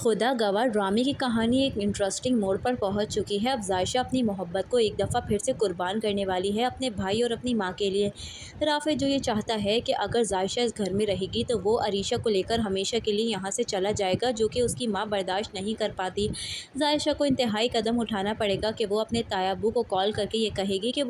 खुदा गवाह ड्रामे की कहानी एक इंटरेस्टिंग मोड़ पर पहुंच चुकी है। अब जायशा अपनी मोहब्बत को एक दफ़ा फिर से कुर्बान करने वाली है अपने भाई और अपनी मां के लिए। राफे जो ये चाहता है कि अगर जायशा इस घर में रहेगी तो वो अरीशा को लेकर हमेशा के लिए यहाँ से चला जाएगा, जो कि उसकी माँ बर्दाश्त नहीं कर पाती। जायशा को इंतहाई कदम उठाना पड़ेगा कि वो अपने तायाबू को कॉल करके ये कहेगी कि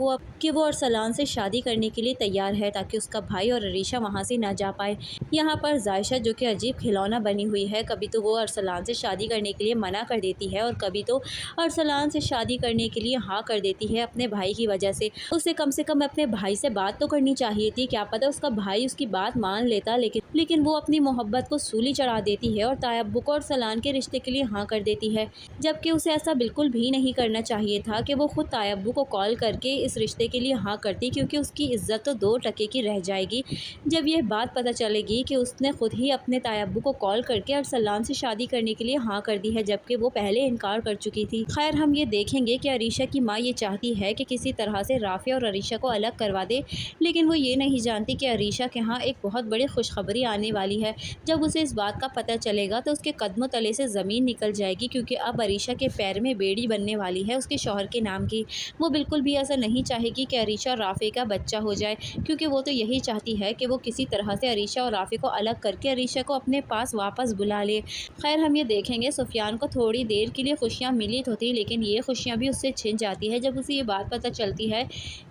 वो अरसलान से शादी करने के लिए तैयार है, ताकि उसका भाई और अरीशा वहाँ से ना जा पाए। यहाँ पर जायशा जो कि अजीब खिलौना बनी हुई है, कभी तो वो अरसलान से शादी करने के लिए मना कर देती है और कभी तो अरसलान से शादी करने के लिए हाँ कर देती है अपने भाई की वजह से। उसे कम अपने भाई से बात तो करनी चाहिए थी, क्या पता उसका भाई उसकी बात मान लेता, लेकिन वो अपनी मोहब्बत को सूली चढ़ा देती है और तायब्बू को अरसलान के रिश्ते के लिए हाँ कर देती है, जबकि उसे ऐसा बिल्कुल भी नहीं करना चाहिए था कि वो खुद तायब्बू को कॉल करके इस रिश्ते के लिए हाँ करती, क्योंकि उसकी इज्जत तो 2 टके की रह जाएगी जब यह बात पता चलेगी कि उसने खुद ही अपने तायब्बू को कॉल करके अरसलान से शादी करने के लिए हाँ कर दी है, जबकि वो पहले इनकार कर चुकी थी। खैर, हम ये देखेंगे कि अरीशा की माँ ये चाहती है कि किसी तरह से राफिया और अरीशा को अलग करवा दे, लेकिन वो ये नहीं जानती कि अरीशा के यहाँ एक बहुत बड़ी खुशखबरी आने वाली है। जब उसे इस बात का पता चलेगा तो उसके कदमों तले से ज़मीन निकल जाएगी, क्योंकि अब अरीशा के पैर में बेड़ी बनने वाली है उसके शौहर के नाम की। वो बिल्कुल भी ऐसा नहीं चाहेगी कि अरीशा और राफे का बच्चा हो जाए, क्योंकि वो तो यही चाहती है कि वो किसी तरह से अरीशा और राफे को अलग करके अरीशा को अपने पास वापस बुला ले। खैर, हम ये देखेंगे सुफियान को थोड़ी देर के लिए खुशियाँ मिली तो थी, लेकिन ये खुशियाँ भी उससे छिन जाती है जब उसे ये बात पता चलती है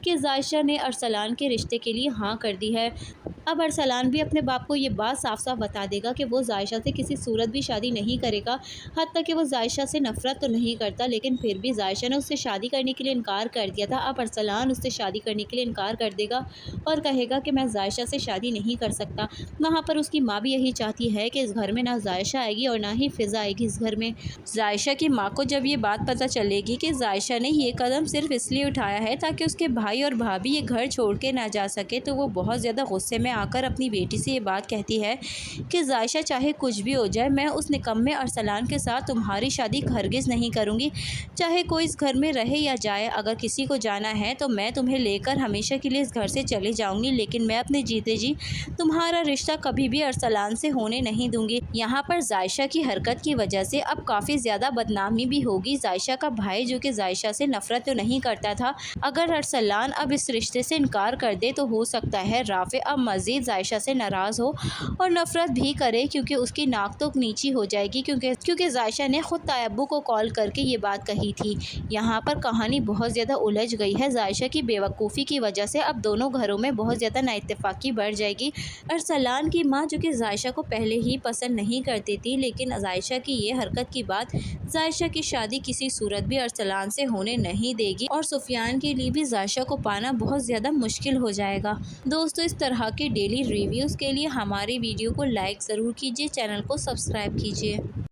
कि जायशा ने अरसलान के रिश्ते के लिए हाँ कर दी है। अब अरसलान भी अपने बाप को ये बात साफ साफ बता देगा कि वो जायशा से किसी सूरत भी शादी नहीं करेगा। हत्ता कि वो जायशा से नफरत तो नहीं करता, लेकिन फिर भी जायशा ने उससे शादी करने के लिए इनकार कर दिया था। अब अरसलान उससे शादी करने के लिए इनकार कर देगा और कहेगा कि मैं जायशा से शादी नहीं कर सकता। वहाँ पर उसकी माँ भी यही चाहती है कि इस घर में ना जायशा आएगी और ना ही फिजा आएगी इस घर में। जायशा की माँ को जब ये बात पता चलेगी कि जायशा ने ये कदम सिर्फ इसलिए उठाया है ताकि उसके भाई और भाभी ये घर छोड़ के ना जा सके, तो वो बहुत ज़्यादा गुस्से में आकर अपनी बेटी से ये बात कहती है कि जायशा चाहे कुछ भी हो जाए, मैं उस निकम्मे अरसलान के साथ तुम्हारी शादी हरगिज़ नहीं करूँगी, चाहे कोई इस घर में रहे या जाए। अगर किसी को जाना है तो मैं तुम्हें लेकर हमेशा के लिए इस घर से चले जाऊँगी, लेकिन मैं अपने जीते जी तुम्हारा रिश्ता कभी भी अरसलान से होने नहीं दूँगी। यहाँ पर जायशा की हरकत की वजह से अब काफ़ी ज़्यादा बदनामी भी होगी। जायशा का भाई जो कि जायशा से नफरत तो नहीं करता था, अगर अरसलान अब इस रिश्ते से इनकार कर दे तो हो सकता है राफे अब मज़ीद जायशा से नाराज़ हो और नफरत भी करे, क्योंकि उसकी नाक तो नीची हो जाएगी, क्योंकि जायशा ने खुद तायब्बू को कॉल करके ये बात कही थी। यहाँ पर कहानी बहुत ज़्यादा उलझ गई है। जायशा की बेवकूफ़ी की वजह से अब दोनों घरों में बहुत ज़्यादा नाइत्तेफाकी बढ़ जाएगी। अरसलान की माँ जो कि जायशा को पहले ही पसंद नहीं करती थी, लेकिन जायशा की ये हरकत की बात जायशा की शादी किसी सूरत भी अरसलान से होने नहीं देगी और सुफियान के लिए भी जायशा को पाना बहुत ज़्यादा मुश्किल हो जाएगा। दोस्तों, इस तरह के डेली रिव्यूज़ के लिए हमारी वीडियो को लाइक ज़रूर कीजिए, चैनल को सब्सक्राइब कीजिए।